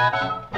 Hello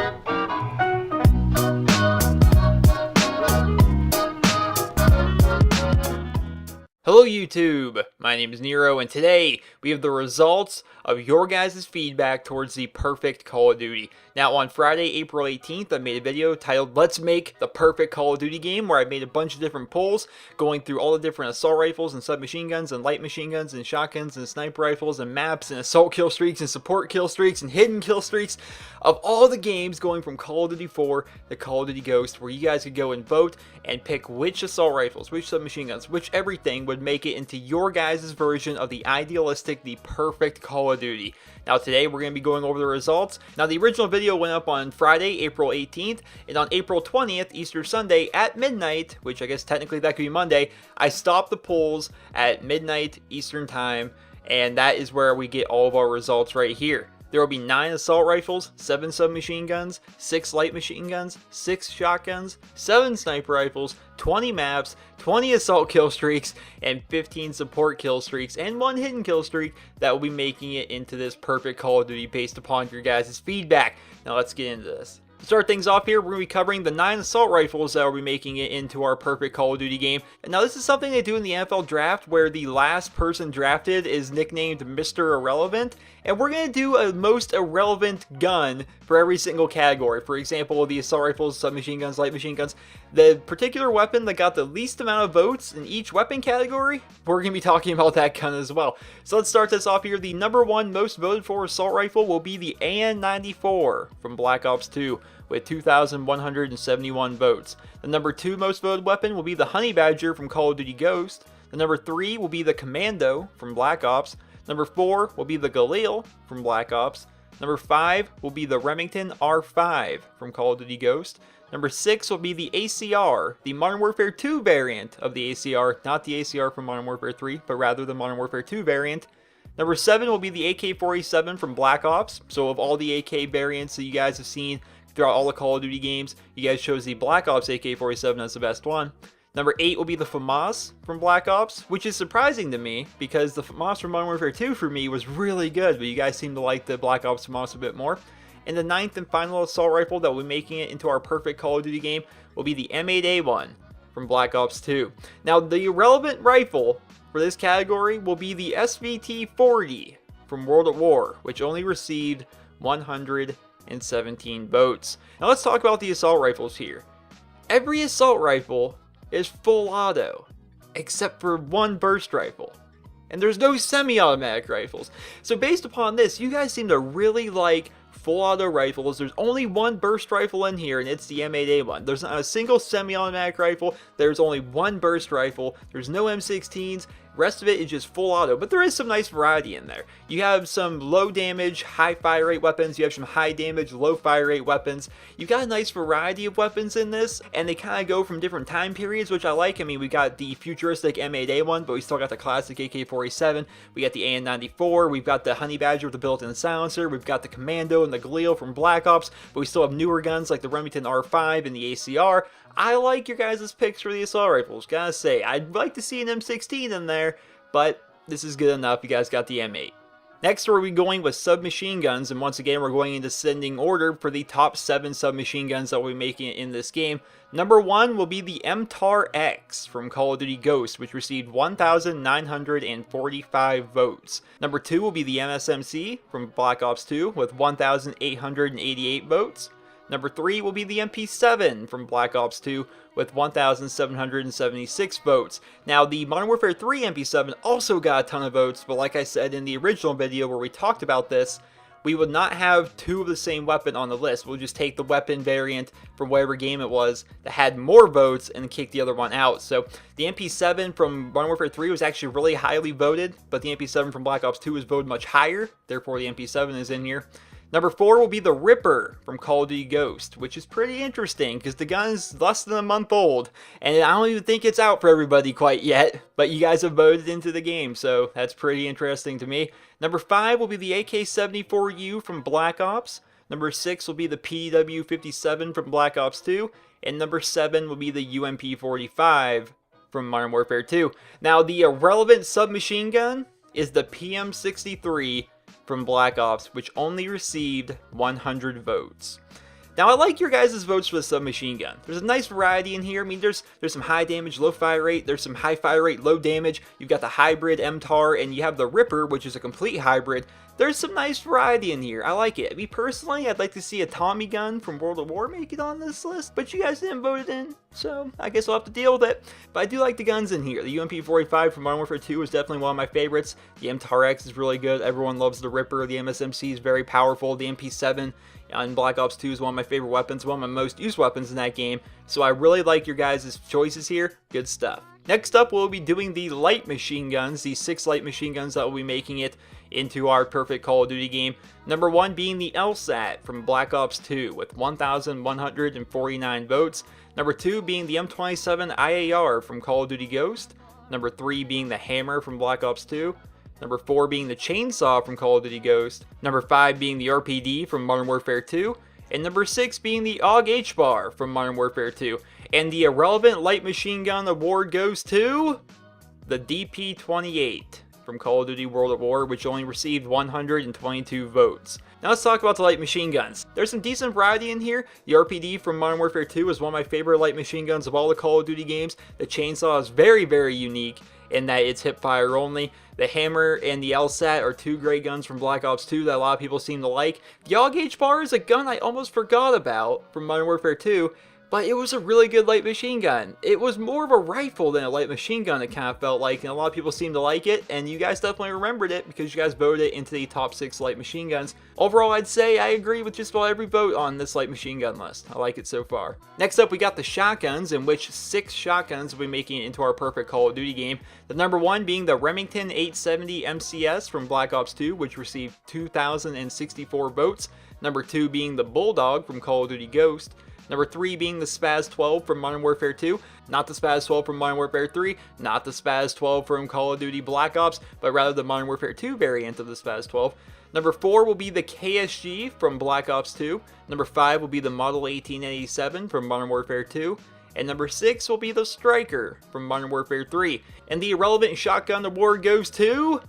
YouTube, my name is Nero, and today we have the results of your guys' feedback towards the perfect Call of Duty. Now on Friday, April 18th, I made a video titled Let's Make the Perfect Call of Duty Game, where I made a bunch of different polls going through all the different assault rifles and submachine guns and light machine guns and shotguns and sniper rifles and maps and assault kill streaks and support kill streaks and hidden kill streaks of all the games going from Call of Duty 4 to Call of Duty Ghost, where you guys could go and vote and pick which assault rifles, which submachine guns, which everything would make it into your guys' version of the idealistic, the perfect Call of Duty. Now today we're going to be going over the results. Now the original video went up on Friday, April 18th, and on April 20th, Easter Sunday at midnight, which I guess technically that could be Monday, I stopped the polls at midnight Eastern time, and that is where we get all of our results right here. There will be 9 assault rifles, 7 submachine guns, 6 light machine guns, 6 shotguns, 7 sniper rifles, 20 maps, 20 assault kill streaks, and 15 support kill streaks, and 1 hidden kill streak that will be making it into this perfect Call of Duty based upon your guys' feedback. Now let's get into this. To start things off here, we're going to be covering the 9 assault rifles that will be making it into our perfect Call of Duty game. And now this is something they do in the NFL draft, where the last person drafted is nicknamed Mr. Irrelevant. And we're going to do a most irrelevant gun for every single category. For example, the assault rifles, submachine guns, light machine guns. The particular weapon that got the least amount of votes in each weapon category, we're going to be talking about that gun as well. So let's start this off here. The number 1 most voted for assault rifle will be the AN-94 from Black Ops 2. With 2,171 votes. The number 2 most voted weapon will be the Honey Badger from Call of Duty Ghost. The number 3 will be the Commando from Black Ops. Number 4 will be the Galil from Black Ops. Number 5 will be the Remington R5 from Call of Duty Ghost. Number 6 will be the ACR, the Modern Warfare 2 variant of the ACR, not the ACR from Modern Warfare 3, but rather the Modern Warfare 2 variant. Number 7 will be the AK-47 from Black Ops. So of all the AK variants that you guys have seen throughout all the Call of Duty games, you guys chose the Black Ops AK-47 as the best one. Number 8 will be the FAMAS from Black Ops, which is surprising to me because the FAMAS from Modern Warfare 2 for me was really good, but you guys seem to like the Black Ops FAMAS a bit more. And the 9th and final assault rifle that will be making it into our perfect Call of Duty game will be the M8A1 from Black Ops 2. Now the irrelevant rifle for this category will be the SVT-40 from World at War, which only received 117 votes. Now let's talk about the assault rifles here. Every assault rifle is full auto, except for one burst rifle. And there's no semi-automatic rifles. So based upon this, you guys seem to really like full auto rifles. There's only one burst rifle in here, and it's the M8A1. There's not a single semi-automatic rifle. There's only one burst rifle. There's no M16s. Rest of it is just full auto, but there is some nice variety in there. You have some low damage, high fire rate weapons. You have some high damage, low fire rate weapons. You've got a nice variety of weapons in this, and they kind of go from different time periods, which I like. I mean, we got the futuristic M8A1, but we still got the classic AK-47. We got the AN-94. We've got the Honey Badger with the built-in silencer. We've got the Commando and the Galil from Black Ops, but we still have newer guns like the Remington R5 and the ACR. I like your guys' picks for the assault rifles, gotta say. I'd like to see an M16 in there, but this is good enough. You guys got the M8. Next, we're going with submachine guns, and once again, we're going in descending order for the top 7 submachine guns that we'll be making it in this game. Number 1 will be the MTAR-X from Call of Duty Ghost, which received 1,945 votes. Number 2 will be the MSMC from Black Ops 2 with 1,888 votes. Number 3 will be the MP7 from Black Ops 2 with 1,776 votes. Now, the Modern Warfare 3 MP7 also got a ton of votes, but like I said in the original video where we talked about this, we would not have 2 of the same weapon on the list. We'll just take the weapon variant from whatever game it was that had more votes and kick the other one out. So the MP7 from Modern Warfare 3 was actually really highly voted, but the MP7 from Black Ops 2 was voted much higher. Therefore, the MP7 is in here. Number 4 will be the Ripper from Call of Duty Ghost, which is pretty interesting because the gun's less than a month old, and I don't even think it's out for everybody quite yet, but you guys have voted into the game, so that's pretty interesting to me. Number 5 will be the AK-74U from Black Ops. Number 6 will be the PW-57 from Black Ops 2, and number 7 will be the UMP-45 from Modern Warfare 2. Now, the irrelevant submachine gun is the PM-63 from Black Ops, which only received 100 votes. Now, I like your guys' votes for the submachine gun. There's a nice variety in here. I mean, there's some high damage, low fire rate. There's some high fire rate, low damage. You've got the hybrid MTAR, and you have the Ripper, which is a complete hybrid. There's some nice variety in here. I like it. Me personally, I'd like to see a Tommy gun from World at War make it on this list, but you guys didn't vote it in, so I guess I'll have to deal with it. But I do like the guns in here. The UMP-485 from Modern Warfare 2 is definitely one of my favorites. The MTAR-X is really good. Everyone loves the Ripper. The MSMC is very powerful. The MP7 in Black Ops 2 is one of my favorite weapons, one of my most used weapons in that game. So I really like your guys' choices here. Good stuff. Next up, we'll be doing the light machine guns, the 6 light machine guns that will be making it into our perfect Call of Duty game. Number 1 being the LSAT from Black Ops 2 with 1,149 votes. Number 2 being the M27 IAR from Call of Duty Ghost. Number 3 being the Hammer from Black Ops 2. Number 4 being the Chainsaw from Call of Duty Ghost. Number 5 being the RPD from Modern Warfare 2. And number 6 being the AUG H-Bar from Modern Warfare 2. And the Irrelevant Light Machine Gun Award goes to the DP-28 from Call of Duty World at War, which only received 122 votes. Now let's talk about the light machine guns. There's some decent variety in here. The RPD from Modern Warfare 2 is one of my favorite light machine guns of all the Call of Duty games. The Chainsaw is very, very unique in that it's hip fire only. The Hammer and the LSAT are 2 great guns from Black Ops 2 that a lot of people seem to like. The AUG H-Bar is a gun I almost forgot about from Modern Warfare 2, but it was a really good light machine gun. It was more of a rifle than a light machine gun, it kind of felt like, and a lot of people seem to like it, and you guys definitely remembered it because you guys voted it into the top 6 light machine guns. Overall, I'd say I agree with just about every vote on this light machine gun list. I like it so far. Next up, we got the shotguns, in which 6 shotguns will be making it into our perfect Call of Duty game. The number 1 being the Remington 870 MCS from Black Ops 2, which received 2,064 votes. Number 2 being the Bulldog from Call of Duty Ghost. Number 3 being the Spaz 12 from Modern Warfare 2, not the Spaz 12 from Modern Warfare 3, not the Spaz 12 from Call of Duty Black Ops, but rather the Modern Warfare 2 variant of the Spaz 12. Number 4 will be the KSG from Black Ops 2. Number 5 will be the Model 1887 from Modern Warfare 2. And number 6 will be the Striker from Modern Warfare 3. And the Irrelevant Shotgun Award goes to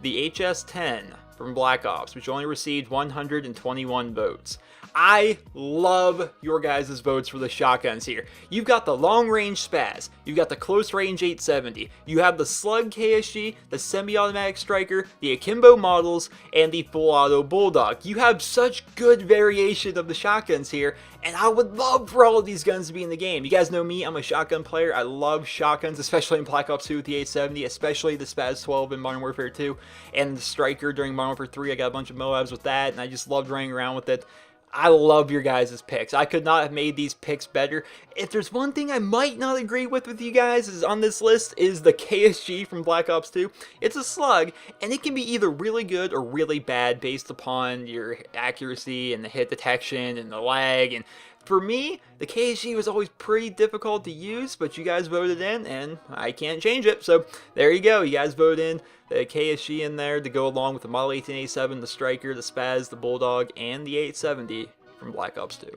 the HS-10 from Black Ops, which only received 121 votes. I love your guys' votes for the shotguns here. You've got the long range Spaz, you've got the close range 870, you have the Slug KSG, the semi-automatic Striker, the Akimbo models, and the full auto Bulldog. You have such good variation of the shotguns here, and I would love for all of these guns to be in the game. You guys know me, I'm a shotgun player. I love shotguns, especially in Black Ops 2 with the 870, especially the Spaz 12 in Modern Warfare 2, and the Striker during Modern Warfare 3. I got a bunch of Moabs with that, and I just loved running around with it. I love your guys' picks. I could not have made these picks better. If there's one thing I might not agree with you guys is on this list is the KSG from Black Ops 2. It's a slug, and it can be either really good or really bad based upon your accuracy and the hit detection and the lag. And for me, the KSG was always pretty difficult to use, but you guys voted in, and I can't change it. So there you go. You guys voted in the KSG in there to go along with the Model 1887, the Striker, the Spaz, the Bulldog, and the 870 from Black Ops 2.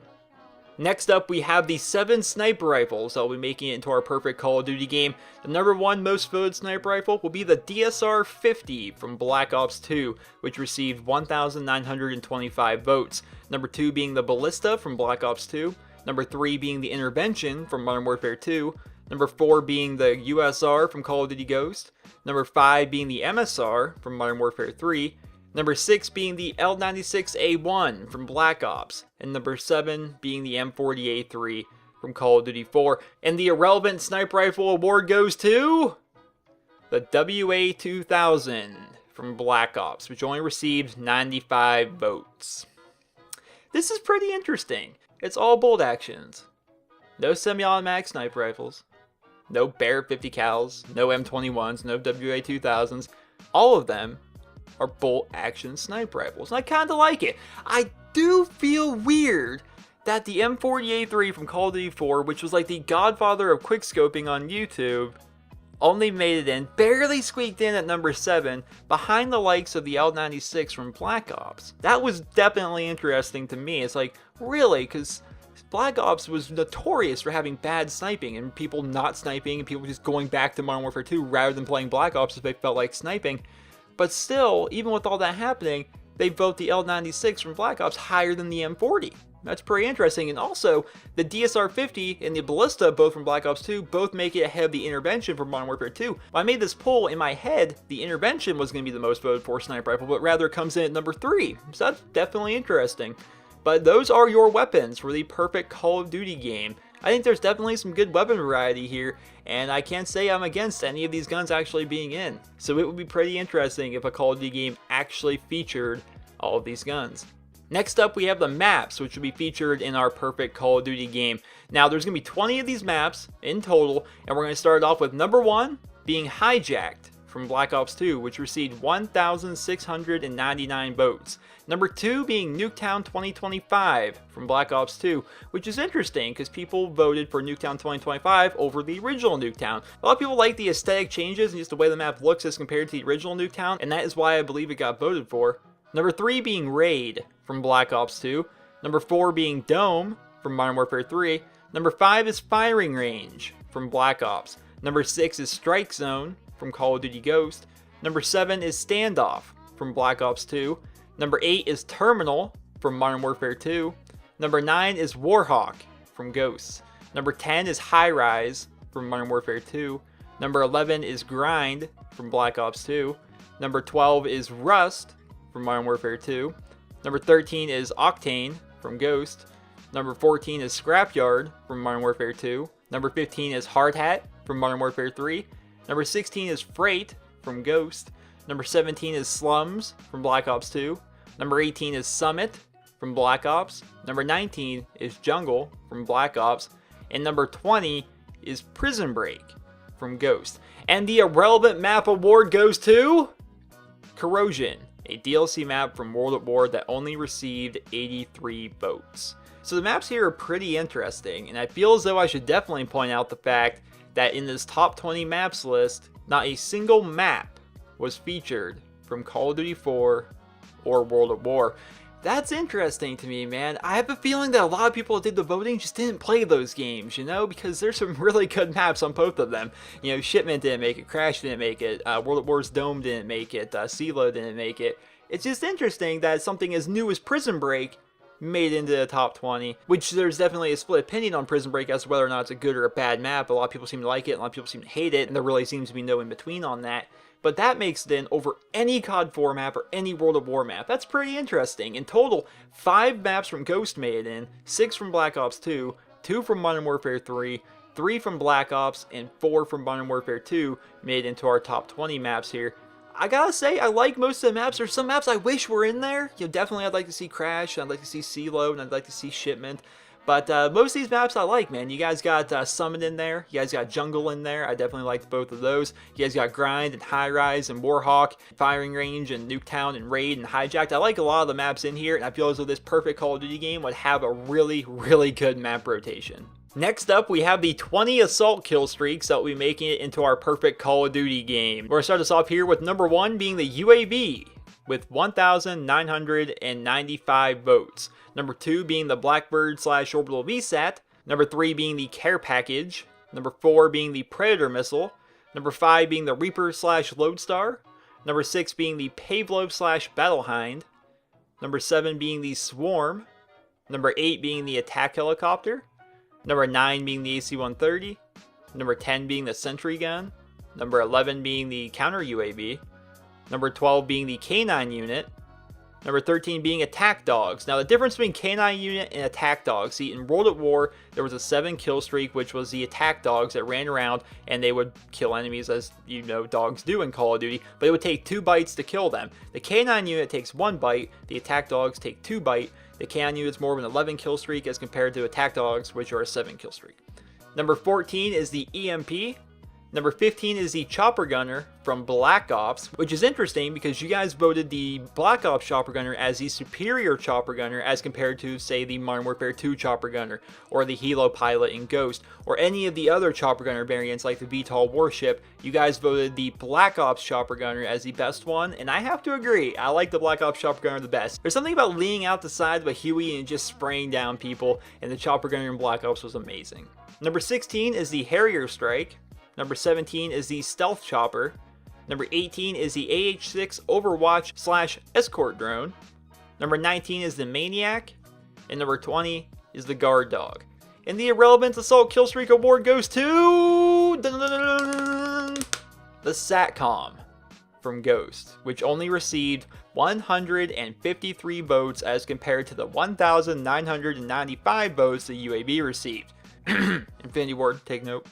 Next up, we have the 7 sniper rifles that will be making it into our perfect Call of Duty game. The number 1 most voted sniper rifle will be the DSR-50 from Black Ops 2, which received 1,925 votes. Number 2 being the Ballista from Black Ops 2. Number 3 being the Intervention from Modern Warfare 2. Number 4 being the USR from Call of Duty Ghost. Number 5 being the MSR from Modern Warfare 3. Number 6 being the L96A1 from Black Ops, and number 7 being the M40A3 from Call of Duty 4. And the Irrelevant Sniper Rifle Award goes to the WA2000 from Black Ops, which only received 95 votes. This is pretty interesting. It's all bolt actions. No semi-automatic sniper rifles. No Barrett 50 cals, no M21s, no WA2000s. All of them are bolt action sniper rifles, and I kind of like it. I do feel weird that the M40A3 from Call of Duty 4, which was like the godfather of quickscoping on YouTube, only made it in, barely squeaked in at number 7, behind the likes of the L96 from Black Ops. That was definitely interesting to me. It's like, really? Because Black Ops was notorious for having bad sniping and people not sniping and people just going back to Modern Warfare 2 rather than playing Black Ops if they felt like sniping. But still, even with all that happening, they vote the L96 from Black Ops higher than the M40. That's pretty interesting. And also, the DSR-50 and the Ballista, both from Black Ops 2, both make it ahead of the Intervention from Modern Warfare 2. When I made this poll, in my head, the Intervention was going to be the most voted for sniper rifle, but rather it comes in at number 3. So that's definitely interesting. But those are your weapons for the perfect Call of Duty game. I think there's definitely some good weapon variety here, and I can't say I'm against any of these guns actually being in. So it would be pretty interesting if a Call of Duty game actually featured all of these guns. Next up, we have the maps, which will be featured in our perfect Call of Duty game. Now, there's going to be 20 of these maps in total, and we're going to start off with number 1 being Hijacked from Black Ops 2, which received 1,699 votes. Number 2 being Nuketown 2025 from Black Ops 2, which is interesting because people voted for Nuketown 2025 over the original Nuketown. A lot of people like the aesthetic changes and just the way the map looks as compared to the original Nuketown, and that is why I believe it got voted for. Number 3 being Raid from Black Ops 2. Number 4 being Dome from Modern Warfare 3. Number 5 is Firing Range from Black Ops. Number 6 is Strike Zone from Call of Duty Ghost. Number 7 is Standoff from Black Ops 2. Number 8 is Terminal from Modern Warfare 2. Number 9 is Warhawk from Ghosts. Number 10 is High Rise from Modern Warfare 2. Number 11 is Grind from Black Ops 2. Number 12 is Rust from Modern Warfare 2. Number 13 is Octane from Ghost. Number 14 is Scrapyard from Modern Warfare 2. Number 15 is Hard Hat from Modern Warfare 3. Number 16 is Freight from Ghost. Number 17 is Slums from Black Ops 2. Number 18 is Summit from Black Ops. Number 19 is Jungle from Black Ops. And number 20 is Prison Break from Ghost. And the Irrelevant Map Award goes to Corrosion, a DLC map from World at War that only received 83 votes. So the maps here are pretty interesting, and I feel as though I should definitely point out the fact that in this top 20 maps list, not a single map was featured from Call of Duty 4 or World at War. That's interesting to me, man. I have a feeling that a lot of people that did the voting just didn't play those games, you know, because there's some really good maps on both of them. You know, Shipment didn't make it, Crash didn't make it, World at War's Dome didn't make it, CeeLo didn't make it. It's just interesting that something as new as Prison Break made it into the top 20, which there's definitely a split opinion on Prison Break as to whether or not it's a good or a bad map. A lot of people seem to like it, a lot of people seem to hate it, and there really seems to be no in between on that. But that makes it in over any COD 4 map or any World of War map. That's pretty interesting. In total, 5 maps from Ghost made it in, 6 from Black Ops 2, 2 from Modern Warfare 3, 3 from Black Ops, and 4 from Modern Warfare 2 made it into our top 20 maps here. I gotta say, I like most of the maps. There's some maps I wish were in there. You know, definitely I'd like to see Crash, I'd like to see CeeLo, and I'd like to see Shipment. But most of these maps I like, man. You guys got Summit in there. You guys got Jungle in there. I definitely liked both of those. You guys got Grind and High Rise and Warhawk, Firing Range and Nuketown and Raid and Hijacked. I like a lot of the maps in here, and I feel as though this perfect Call of Duty game would have a really, really good map rotation. Next up, we have the 20 assault kill streaks that will be making it into our perfect Call of Duty game. We're going to start us off here with number 1 being the UAV with 1,995 votes. Number 2 being the Blackbird/Orbital VSAT. Number 3 being the Care Package. Number 4 being the Predator Missile. Number 5 being the Reaper/Lodestar. Number 6 being the Pavlov/Battle Hind. Number 7 being the Swarm. Number 8 being the Attack Helicopter. Number 9 being the AC-130. Number 10 being the Sentry Gun. Number 11 being the Counter UAV. Number 12 being the K9 Unit. Number 13 being Attack Dogs. Now the difference between K9 Unit and Attack Dogs, see, in World at War, there was a 7 kill streak, which was the Attack Dogs that ran around and they would kill enemies, as you know dogs do in Call of Duty, but it would take 2 bites to kill them. The K9 Unit takes 1 bite, the Attack Dogs take 2 bite. The K9 Unit's more of an 11 kill streak as compared to Attack Dogs, which are a 7 kill streak. Number 14 is the EMP. Number 15 is the Chopper Gunner from Black Ops, which is interesting because you guys voted the Black Ops Chopper Gunner as the superior Chopper Gunner as compared to, say, the Modern Warfare 2 Chopper Gunner, or the Helo Pilot in Ghost, or any of the other Chopper Gunner variants like the VTOL Warship. You guys voted the Black Ops Chopper Gunner as the best one, and I have to agree, I like the Black Ops Chopper Gunner the best. There's something about leaning out the side of a Huey and just spraying down people, and the Chopper Gunner in Black Ops was amazing. Number 16 is the Harrier Strike. Number 17 is the Stealth Chopper. Number 18 is the AH-6 Overwatch / escort drone. Number 19 is the Maniac. And number 20 is the Guard Dog. And the Irrelevant Assault Killstreak Award goes to the Satcom from Ghost, which only received 153 votes as compared to the 1,995 votes the UAV received. Infinity Ward, take note.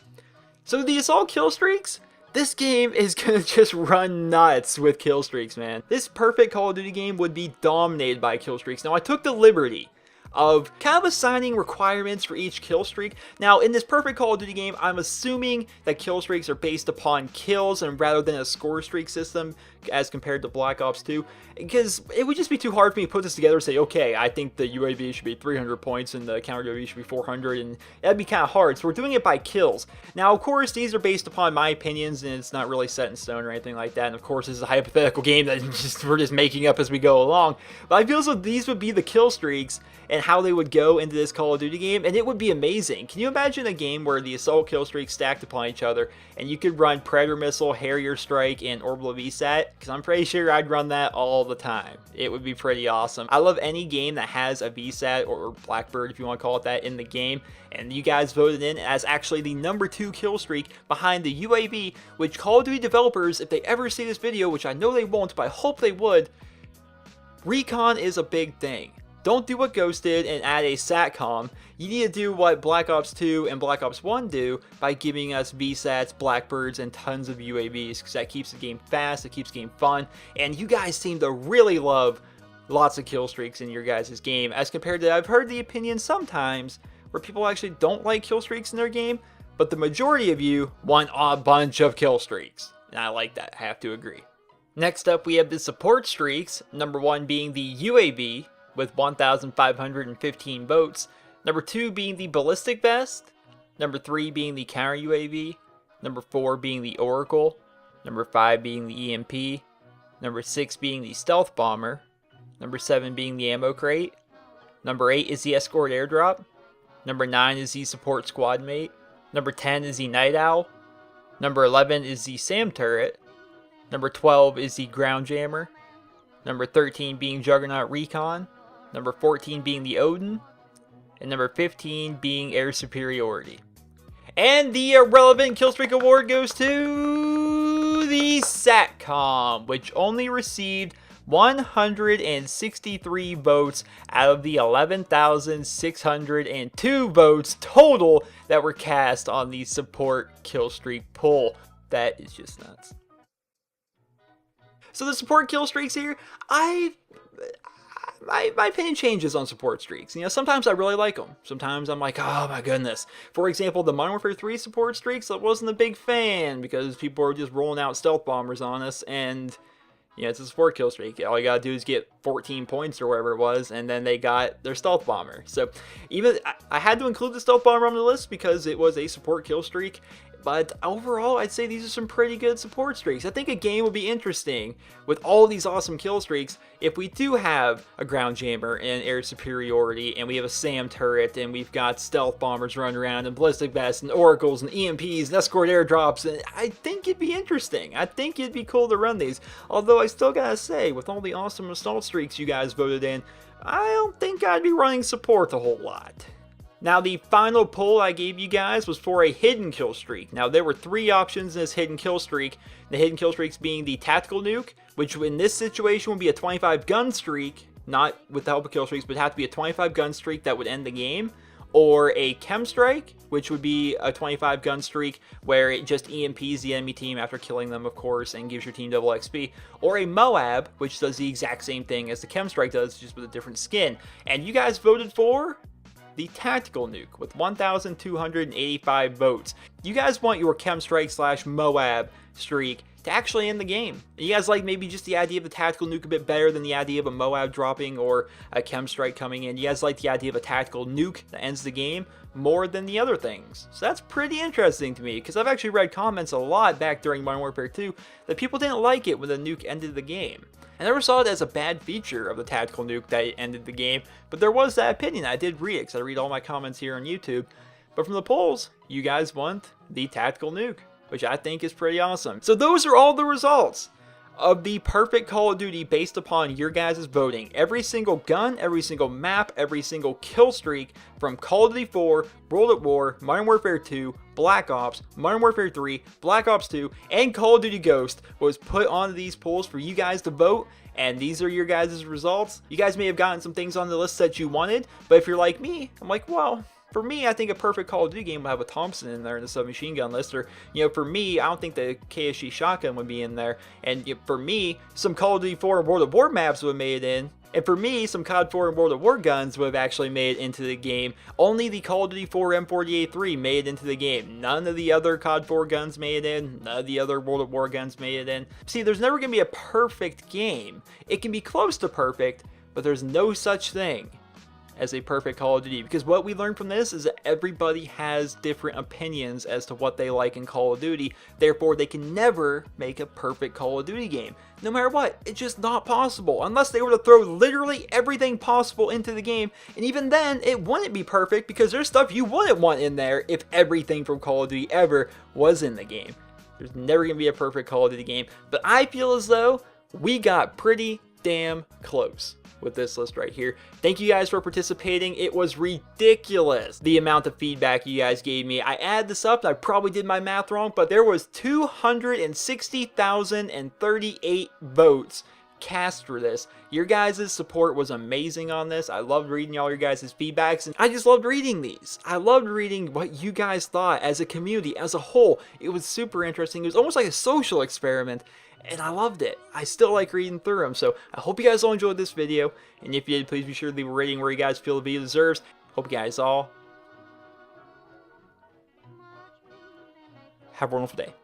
So the Assault Killstreaks, this game is gonna just run nuts with killstreaks, man. This perfect Call of Duty game would be dominated by killstreaks. Now, I took the liberty of kind of assigning requirements for each kill streak. Now, in this perfect Call of Duty game, I'm assuming that kill streaks are based upon kills and rather than a score streak system as compared to Black Ops 2, because it would just be too hard for me to put this together and say, okay, I think the UAV should be 300 points and the counter UAV should be 400, and that'd be kind of hard. So we're doing it by kills. Now, of course, these are based upon my opinions, and it's not really set in stone or anything like that. And of course, this is a hypothetical game that we're just making up as we go along. But I feel as though these would be the kill streaks and how they would go into this Call of Duty game, and it would be amazing. Can you imagine a game where the assault kill streaks stacked upon each other, and you could run Predator Missile, Harrier Strike, and Orbital VSAT? Because I'm pretty sure I'd run that all the time. It would be pretty awesome. I love any game that has a VSAT, or Blackbird if you want to call it that, in the game, and you guys voted in as actually the number 2 kill streak behind the UAV, which Call of Duty developers, if they ever see this video, which I know they won't, but I hope they would, recon is a big thing. Don't do what Ghost did and add a SATCOM. You need to do what Black Ops 2 and Black Ops 1 do by giving us VSATs, Blackbirds, and tons of UAVs, because that keeps the game fast, it keeps the game fun, and you guys seem to really love lots of kill streaks in your guys' game, as compared to, I've heard the opinion sometimes where people actually don't like kill streaks in their game, but the majority of you want a bunch of kill streaks, and I like that, I have to agree. Next up, we have the support streaks, number 1 being the UAV, with 1,515 votes, number 2 being the Ballistic Vest, number 3 being the Counter UAV, number 4 being the Oracle, number 5 being the EMP, number 6 being the Stealth Bomber, number 7 being the Ammo Crate, number 8 is the Escort Airdrop, number 9 is the Support Squad Mate, number 10 is the Night Owl, number 11 is the SAM Turret, number 12 is the Ground Jammer, number 13 being Juggernaut Recon, number 14 being the Odin, and number 15 being Air Superiority. And the Irrelevant Killstreak Award goes to the SATCOM, which only received 163 votes out of the 11,602 votes total that were cast on the support killstreak poll. That is just nuts. So the support kill streaks here, my opinion changes on support streaks. You know, sometimes I really like them. Sometimes I'm like, oh my goodness. For example, the Modern Warfare 3 support streaks, I wasn't a big fan because people were just rolling out stealth bombers on us, and you know, it's a support kill streak. All you gotta do is get 14 points or whatever it was, and then they got their stealth bomber. So even I had to include the stealth bomber on the list because it was a support kill streak. But overall, I'd say these are some pretty good support streaks. I think a game would be interesting with all these awesome kill streaks if we do have a ground jammer and air superiority, and we have a SAM turret, and we've got stealth bombers running around, and ballistic vests, and oracles, and EMPs, and escort airdrops. And I think it'd be interesting. I think it'd be cool to run these. Although I still gotta say, with all the awesome assault streaks you guys voted in, I don't think I'd be running support a whole lot. Now, the final poll I gave you guys was for a hidden kill streak. Now, there were 3 options in this hidden kill streak. The hidden kill streaks being the tactical nuke, which in this situation would be a 25 gun streak, not with the help of kill streaks, but it'd have to be a 25 gun streak that would end the game. Or a chem strike, which would be a 25 gun streak where it just EMPs the enemy team after killing them, of course, and gives your team double XP. Or a Moab, which does the exact same thing as the chem strike does, just with a different skin. And you guys voted for the tactical nuke with 1,285 votes. You guys want your chem strike / Moab streak to actually end the game. You guys like maybe just the idea of the tactical nuke a bit better than the idea of a Moab dropping or a chem strike coming in. You guys like the idea of a tactical nuke that ends the game more than the other things. So that's pretty interesting to me, because I've actually read comments a lot back during Modern Warfare 2 that people didn't like it when the nuke ended the game. I never saw it as a bad feature of the tactical nuke that it ended the game, but there was that opinion. I did read it, because I read all my comments here on YouTube. But from the polls, you guys want the tactical nuke. which I think is pretty awesome. So those are all the results of the perfect Call of Duty based upon your guys' voting. Every single gun, every single map, every single kill streak from Call of Duty 4, World at War, Modern Warfare 2, Black Ops, Modern Warfare 3, Black Ops 2, and Call of Duty Ghost was put onto these polls for you guys to vote. And these are your guys' results. You guys may have gotten some things on the list that you wanted, but if you're like me, I'm like, well, for me, I think a perfect Call of Duty game would have a Thompson in there in the submachine gun list. Or, for me, I don't think the KSG shotgun would be in there. And for me, some Call of Duty 4 and World of War maps would have made it in. And for me, some COD 4 and World of War guns would have actually made it into the game. Only the Call of Duty 4 M48-3 made it into the game. None of the other COD 4 guns made it in. None of the other World of War guns made it in. See, there's never going to be a perfect game. It can be close to perfect, but there's no such thing as a perfect Call of Duty, because what we learned from this is that everybody has different opinions as to what they like in Call of Duty. Therefore, they can never make a perfect Call of Duty game. No matter what, it's just not possible unless they were to throw literally everything possible into the game, and even then it wouldn't be perfect because there's stuff you wouldn't want in there if everything from Call of Duty ever was in the game. There's never going to be a perfect Call of Duty game, but I feel as though we got pretty damn close with this list right here. Thank you guys for participating. It was ridiculous the amount of feedback you guys gave me. I add this up, I probably did my math wrong, but there was 260,038 votes cast for this. Your guys' support was amazing on this. I loved reading all your guys' feedbacks, and I just loved reading these. I loved reading what you guys thought as a community, as a whole. It was super interesting. It was almost like a social experiment, and I loved it. I still like reading through them, so I hope you guys all enjoyed this video, and if you did, please be sure to leave a rating where you guys feel the video deserves. Hope you guys all have a wonderful day.